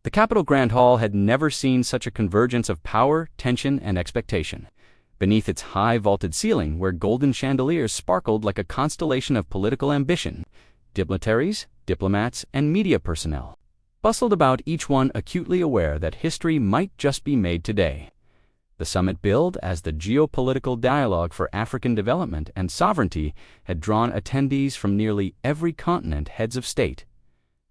The Capitol Grand Hall had never seen such a convergence of power, tension, and expectation. Beneath its high vaulted ceiling, where golden chandeliers sparkled like a constellation of political ambition, dignitaries, diplomats, and media personnel bustled about, each one acutely aware that history might just be made today. The summit billed as the geopolitical dialogue for African development and sovereignty had drawn attendees from nearly every continent, heads of state,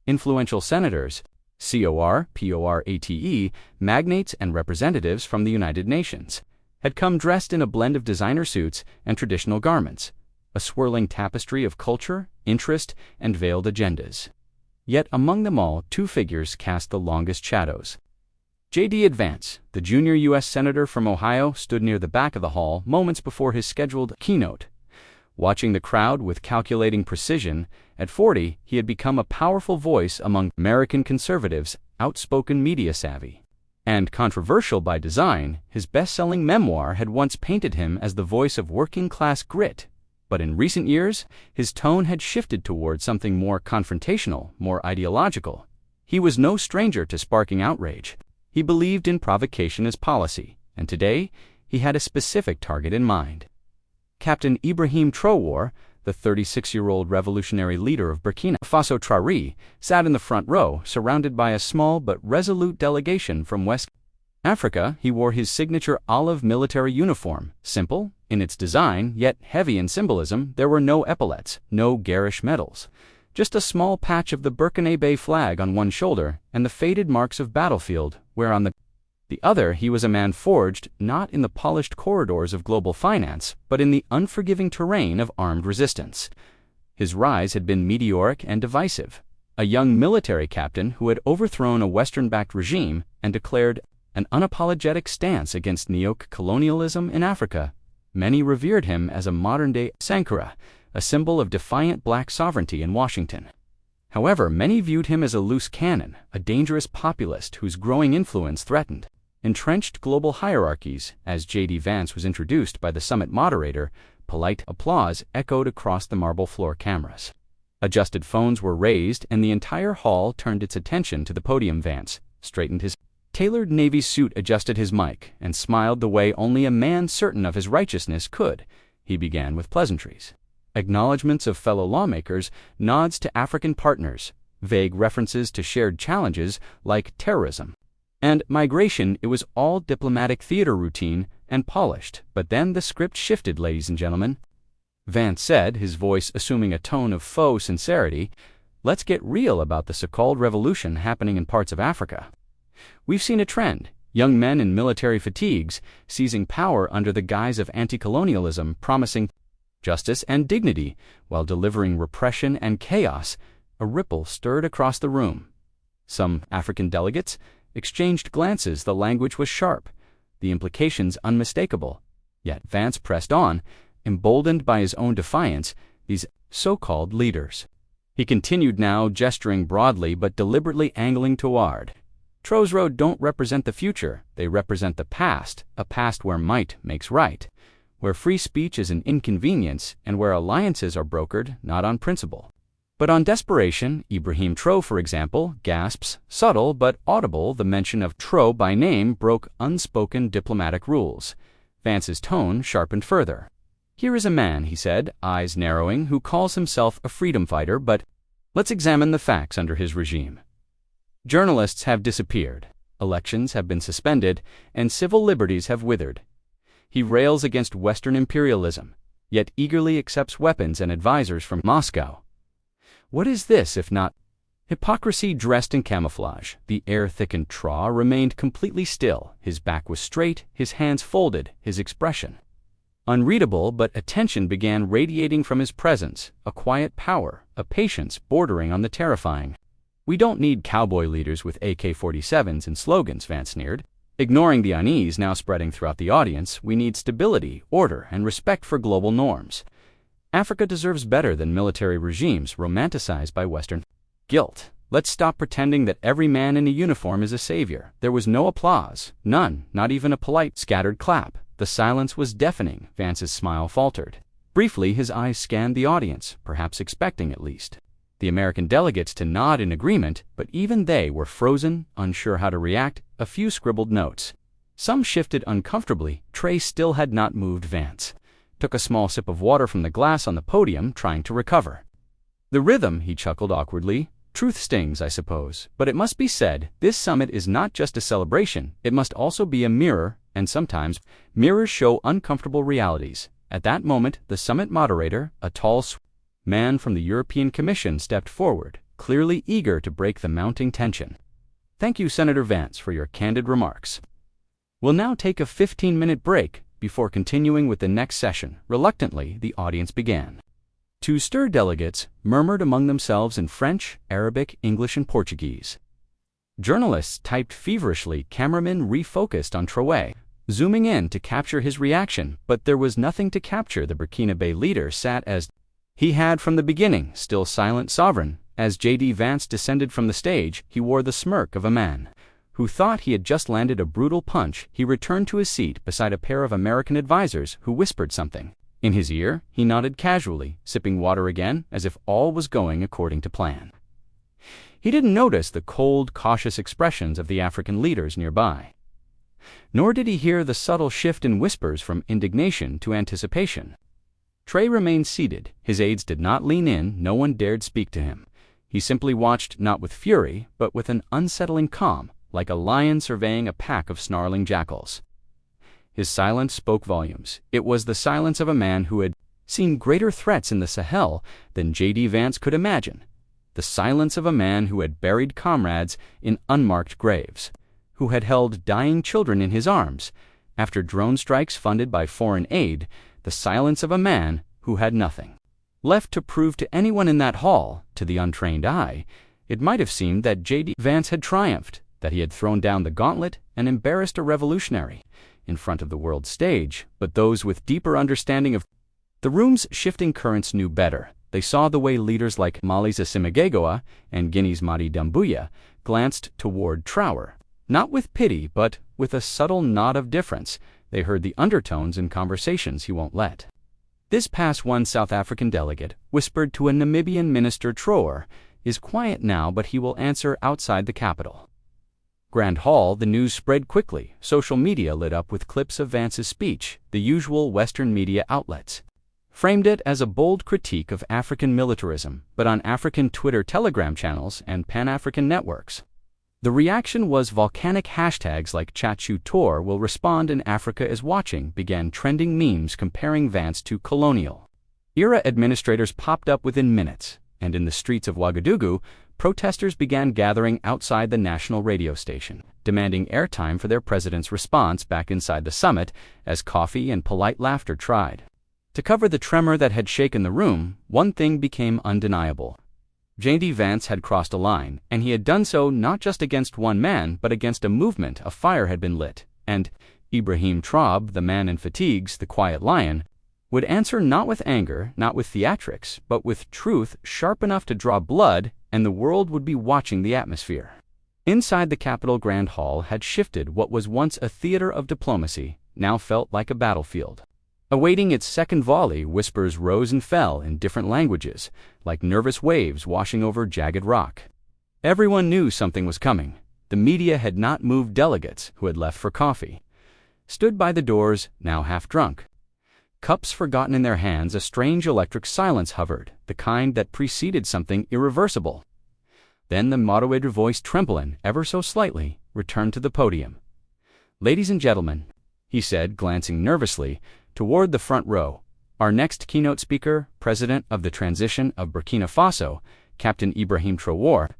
influential senators, CORPORATE, magnates, and representatives from the United Nations had come dressed in a blend of designer suits and traditional garments, a swirling tapestry of culture, interest, and veiled agendas. Yet among them all, two figures cast the longest shadows. JD Vance, the junior U.S. Senator from Ohio, stood near the back of the hall moments before his scheduled keynote. Watching the crowd with calculating precision, at 40, he had become a powerful voice among American conservatives, outspoken media savvy. And controversial by design, his best-selling memoir had once painted him as the voice of working-class grit. But in recent years, his tone had shifted towards something more confrontational, more ideological. He was no stranger to sparking outrage. He believed in provocation as policy, and today he had a specific target in mind. Captain Ibrahim Traoré, the 36-year-old revolutionary leader of Burkina Faso Traoré, sat in the front row, surrounded by a small but resolute delegation from West Africa. He wore his signature olive military uniform, simple in its design, yet heavy in symbolism. There were no epaulets, no garish medals, just a small patch of the Burkinabe flag on one shoulder and the faded marks of battlefield, where on the other he was a man forged not in the polished corridors of global finance, but in the unforgiving terrain of armed resistance. His rise had been meteoric and divisive. A young military captain who had overthrown a Western-backed regime and declared an unapologetic stance against neo-colonialism in Africa. Many revered him as a modern-day Sankara, a symbol of defiant black sovereignty in Washington. However, many viewed him as a loose cannon, a dangerous populist whose growing influence threatened entrenched global hierarchies. As JD Vance was introduced by the summit moderator, polite applause echoed across the marble floor cameras. Adjusted phones were raised, and the entire hall turned its attention to the podium. Vance straightened his tailored navy suit, adjusted his mic, and smiled the way only a man certain of his righteousness could. He began with pleasantries, acknowledgments of fellow lawmakers, nods to African partners, vague references to shared challenges like terrorism and migration. It was all diplomatic theater routine and polished. But then the script shifted, ladies and gentlemen. Vance said, his voice assuming a tone of faux sincerity. Let's get real about the so-called revolution happening in parts of Africa. We've seen a trend. Young men in military fatigues, seizing power under the guise of anti-colonialism, promising justice and dignity while delivering repression and chaos. A ripple stirred across the room. Some African delegates exchanged glances. The language was sharp, the implications unmistakable. Yet Vance pressed on, emboldened by his own defiance. These so-called leaders. He continued now, gesturing broadly but deliberately angling toward Traoré, don't represent the future, they represent the past, a past where might makes right, where free speech is an inconvenience, and where alliances are brokered not on principle, but on desperation. Ibrahim Traoré, for example, gasps, subtle but audible. The mention of Traoré by name broke unspoken diplomatic rules. Vance's tone sharpened further. Here is a man, he said, eyes narrowing, who calls himself a freedom fighter, but let's examine the facts under his regime. Journalists have disappeared, elections have been suspended, and civil liberties have withered. He rails against Western imperialism, yet eagerly accepts weapons and advisors from Moscow. What is this if not hypocrisy dressed in camouflage? The air thickened. Traoré remained completely still. His back was straight, his hands folded, his expression unreadable, but attention began radiating from his presence, a quiet power, a patience bordering on the terrifying. We don't need cowboy leaders with AK-47s and slogans, Vance sneered, ignoring the unease now spreading throughout the audience. We need stability, order, and respect for global norms. Africa deserves better than military regimes romanticized by Western guilt. Let's stop pretending that every man in a uniform is a savior. There was no applause, none, not even a polite, scattered clap. The silence was deafening. Vance's smile faltered. Briefly, his eyes scanned the audience, perhaps expecting at least the American delegates to nod in agreement, but even they were frozen, unsure how to react. A few scribbled notes. Some shifted uncomfortably. Traoré still had not moved. Vance took a small sip of water from the glass on the podium, trying to recover. The rhythm, he chuckled awkwardly. Truth stings, I suppose, but it must be said, this summit is not just a celebration, it must also be a mirror, and sometimes mirrors show uncomfortable realities. At that moment, the summit moderator, a tall man from the European Commission, stepped forward, clearly eager to break the mounting tension. Thank you, Senator Vance, for your candid remarks. We'll now take a 15-minute break before continuing with the next session. Reluctantly, the audience began to stir. Delegates murmured among themselves in French, Arabic, English, and Portuguese. Journalists typed feverishly. Cameramen refocused on Traoré, zooming in to capture his reaction, but there was nothing to capture. The Burkina leader sat as he had from the beginning, still silent, sovereign. As JD Vance descended from the stage, he wore the smirk of a man who thought he had just landed a brutal punch. He returned to his seat beside a pair of American advisors who whispered something in his ear. He nodded casually, sipping water again, as if all was going according to plan. He didn't notice the cold, cautious expressions of the African leaders nearby. Nor did he hear the subtle shift in whispers from indignation to anticipation. Traoré remained seated. His aides did not lean in. No one dared speak to him. He simply watched, not with fury, but with an unsettling calm, like a lion surveying a pack of snarling jackals. His silence spoke volumes. It was the silence of a man who had seen greater threats in the Sahel than JD Vance could imagine. The silence of a man who had buried comrades in unmarked graves, who had held dying children in his arms after drone strikes funded by foreign aid. The silence of a man who had nothing left to prove to anyone in that hall. To the untrained eye, it might have seemed that JD Vance had triumphed, that he had thrown down the gauntlet and embarrassed a revolutionary in front of the world stage. But those with deeper understanding of the room's shifting currents knew better. They saw the way leaders like Mali's Assimi Goïta and Guinea's Madi Doumbouya glanced toward Traoré, not with pity, but with a subtle nod of difference. They heard the undertones in conversations he won't let. This past one South African delegate whispered to a Namibian minister. Traoré is quiet now, but he will answer outside the capital. Grand Hall, the news spread quickly. Social media lit up with clips of Vance's speech. The usual Western media outlets framed it as a bold critique of African militarism, but on African Twitter, Telegram channels, and Pan-African networks, the reaction was volcanic. Hashtags like #ChatChuTor will respond and Africa is watching began trending. Memes comparing Vance to colonial era administrators popped up within minutes, and in the streets of Ouagadougou, protesters began gathering outside the national radio station, demanding airtime for their president's response. Back inside the summit, as coffee and polite laughter tried to cover the tremor that had shaken the room, one thing became undeniable. JD Vance had crossed a line, and he had done so not just against one man, but against a movement. A fire had been lit, and Ibrahim Traoré, the man in fatigues, the quiet lion, would answer not with anger, not with theatrics, but with truth sharp enough to draw blood, and the world would be watching the atmosphere. Inside the Capitol, Grand Hall had shifted. What was once a theater of diplomacy now felt like a battlefield. Awaiting its second volley, whispers rose and fell in different languages, like nervous waves washing over jagged rock. Everyone knew something was coming. The media had not moved. Delegates, who had left for coffee, stood by the doors, now half drunk, cups forgotten in their hands. A strange electric silence hovered, the kind that preceded something irreversible. Then the moderator voice, trembling ever so slightly, returned to the podium. "Ladies and gentlemen," he said, glancing nervously toward the front row, "our next keynote speaker, President of the Transition of Burkina Faso, Captain Ibrahim Traoré."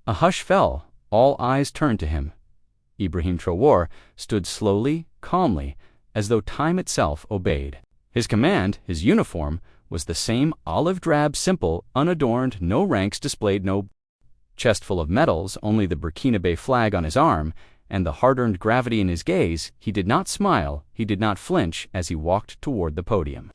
A hush fell. All eyes turned to him. Ibrahim Traoré stood slowly, calmly, as though time itself obeyed. His command, his uniform, was the same olive drab, simple, unadorned, no ranks displayed, no chest full of medals, only the Burkina flag on his arm, and the hard-earned gravity in his gaze. He did not smile, he did not flinch as he walked toward the podium.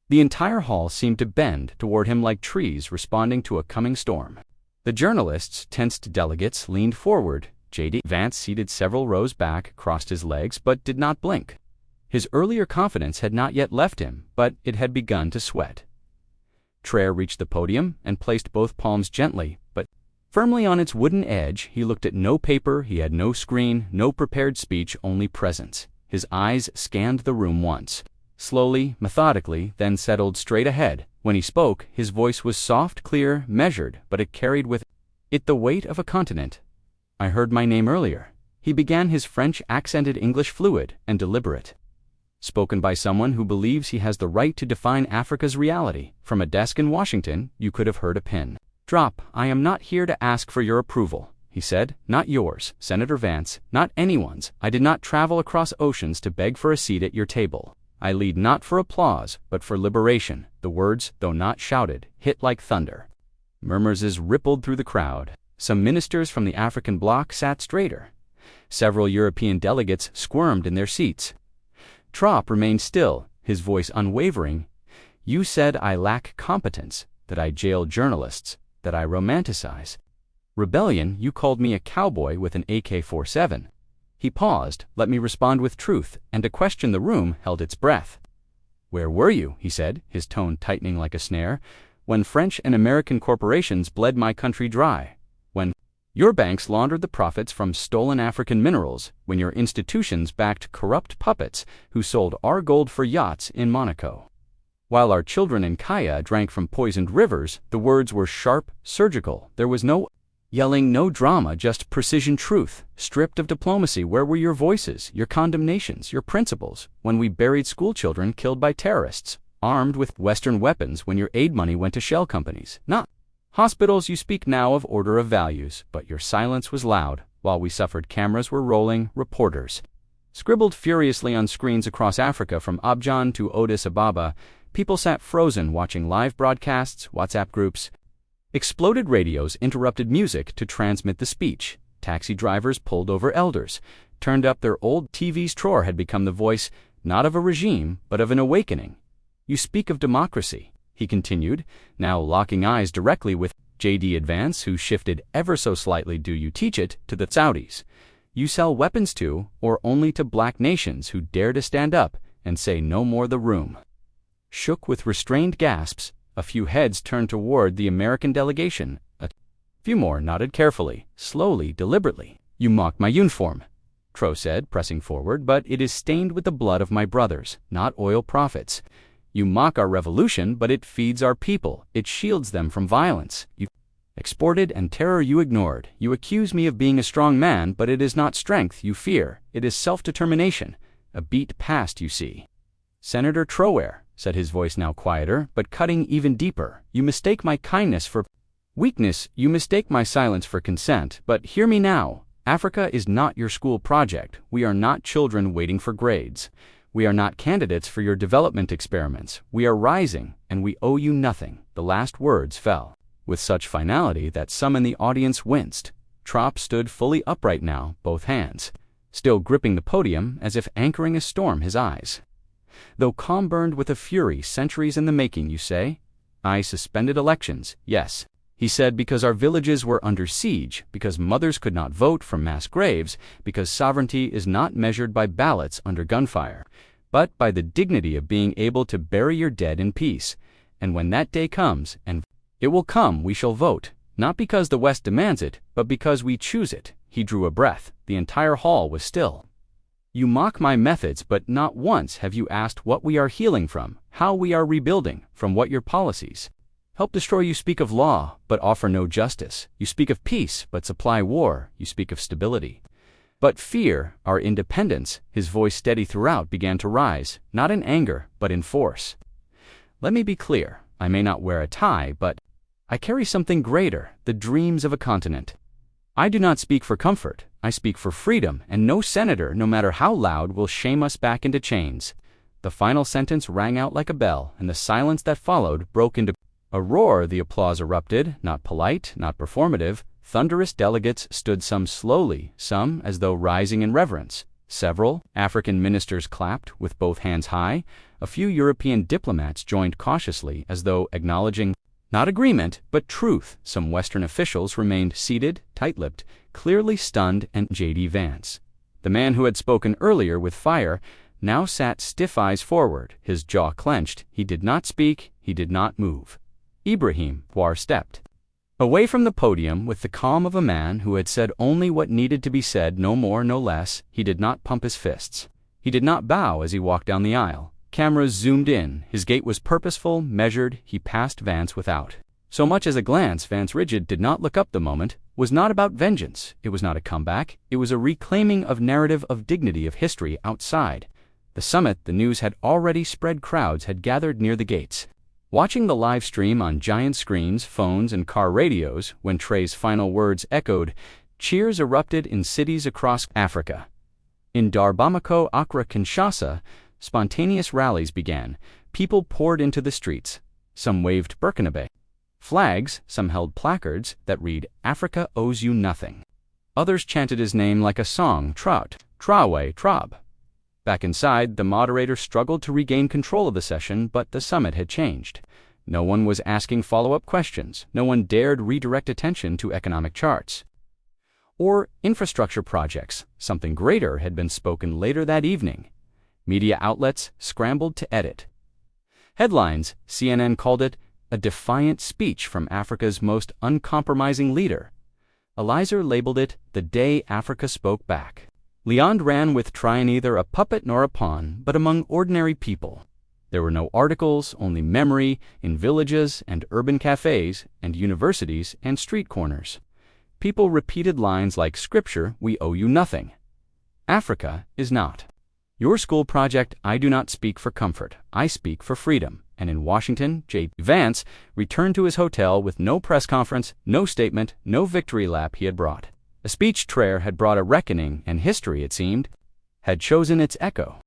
The entire hall seemed to bend toward him like trees responding to a coming storm. The journalists, tensed delegates, leaned forward. JD Vance, seated several rows back, crossed his legs but did not blink. His earlier confidence had not yet left him, but it had begun to sweat. Traoré reached the podium and placed both palms gently, but firmly on its wooden edge. He looked at no paper, he had no screen, no prepared speech, only presence. His eyes scanned the room once, slowly, methodically, then settled straight ahead. When he spoke, his voice was soft, clear, measured, but it carried with it the weight of a continent. I heard my name earlier. He began, his French-accented English fluid and deliberate. Spoken by someone who believes he has the right to define Africa's reality. From a desk in Washington, you could have heard a pin drop. I am not here to ask for your approval, he said. Not yours, Senator Vance, not anyone's. I did not travel across oceans to beg for a seat at your table. I lead not for applause, but for liberation. The words, though not shouted, hit like thunder. Murmurs rippled through the crowd. Some ministers from the African bloc sat straighter. Several European delegates squirmed in their seats. Traoré remained still, his voice unwavering. You said I lack competence, that I jail journalists, that I romanticize rebellion. You called me a cowboy with an AK-47. He paused, let me respond with truth, and to question the room held its breath. Where were you, he said, his tone tightening like a snare, when French and American corporations bled my country dry? When your banks laundered the profits from stolen African minerals, when your institutions backed corrupt puppets who sold our gold for yachts in Monaco? While our children in Kaya drank from poisoned rivers, the words were sharp, surgical. There was no yelling, no drama, just precision truth. Stripped of diplomacy, where were your voices, your condemnations, your principles, when we buried schoolchildren killed by terrorists, armed with Western weapons, when your aid money went to shell companies, not hospitals? You speak now of order of values, but your silence was loud. While we suffered, cameras were rolling, reporters scribbled furiously on screens across Africa from Abidjan to Addis Ababa. People sat frozen, watching live broadcasts, WhatsApp groups. Exploded radios interrupted music to transmit the speech. Taxi drivers pulled over elders, turned up their old TVs. Traoré had become the voice, not of a regime, but of an awakening. You speak of democracy, he continued, now locking eyes directly with JD Vance, who shifted ever so slightly. Do you teach it to the Saudis you sell weapons to, or only to black nations who dare to stand up and say no more? The room shook with restrained gasps. A few heads turned toward the American delegation. A few more nodded carefully, slowly, deliberately. You mock my uniform, Traoré said, pressing forward, but it is stained with the blood of my brothers, not oil profits. You mock our revolution, but it feeds our people. It shields them from violence. You exported and terror you ignored. You accuse me of being a strong man, but it is not strength you fear. It is self-determination. A beat past, you see. Senator Traoré, said his voice now quieter, but cutting even deeper, you mistake my kindness for weakness. You mistake my silence for consent. But hear me now. Africa is not your school project. We are not children waiting for grades. We are not candidates for your development experiments. We are rising, and we owe you nothing. The last words fell with such finality that some in the audience winced. Traoré stood fully upright now, both hands still gripping the podium as if anchoring a storm. His eyes, though calm, burned with a fury centuries in the making. You say, I suspended elections. Yes, he said, because our villages were under siege, because mothers could not vote from mass graves, because sovereignty is not measured by ballots under gunfire, but by the dignity of being able to bury your dead in peace. And when that day comes, and it will come, we shall vote, not because the West demands it, but because we choose it. He drew a breath. The entire hall was still. You mock my methods, but not once have you asked what we are healing from, how we are rebuilding, from what your policies help destroy. You speak of law, but offer no justice. You speak of peace, but supply war. You speak of stability, but fear our independence. His voice, steady throughout, began to rise, not in anger, but in force. Let me be clear. I may not wear a tie, but I carry something greater, the dreams of a continent. I do not speak for comfort. I speak for freedom, and no senator, no matter how loud, will shame us back into chains. The final sentence rang out like a bell, and the silence that followed broke into a roar. The applause erupted, not polite, not performative. Thunderous delegates stood, some slowly, some as though rising in reverence. Several African ministers clapped with both hands high. A few European diplomats joined cautiously, as though acknowledging not agreement, but truth. Some Western officials remained seated, tight-lipped, clearly stunned, and JD Vance, the man who had spoken earlier with fire, now sat stiff, eyes forward, his jaw clenched. He did not speak, he did not move. Ibrahim Traoré stepped away from the podium with the calm of a man who had said only what needed to be said, no more, no less. He did not pump his fists. He did not bow as he walked down the aisle. Cameras zoomed in. His gait was purposeful, measured. He passed Vance without so much as a glance. Vance rigid did not look up. The moment was not about vengeance. It was not a comeback. It was a reclaiming of narrative, of dignity, of history outside. The summit, the news had already spread. Crowds had gathered near the gates, watching the live stream on giant screens, phones, and car radios. When Traoré's final words echoed, cheers erupted in cities across Africa. In Dar, Bamako, Accra, Kinshasa, spontaneous rallies began. People poured into the streets. Some waved Burkinabe flags, some held placards that read, "Africa owes you nothing." Others chanted his name like a song, Traoré, Traub. Back inside, the moderator struggled to regain control of the session, but the summit had changed. No one was asking follow-up questions. No one dared redirect attention to economic charts or infrastructure projects. Something greater had been spoken later that evening. Media outlets scrambled to edit headlines. CNN called it a defiant speech from Africa's most uncompromising leader. Eliezer labeled it the day Africa spoke back. Leond ran with Traoré neither a puppet nor a pawn, but among ordinary people. There were no articles, only memory, in villages and urban cafes and universities and street corners. People repeated lines like scripture, "We owe you nothing. Africa is not your school project." I do not speak for comfort. I speak for freedom. And in Washington, JD Vance returned to his hotel with no press conference, no statement, no victory lap he had brought. A speech Traoré had brought a reckoning, and history, it seemed, had chosen its echo.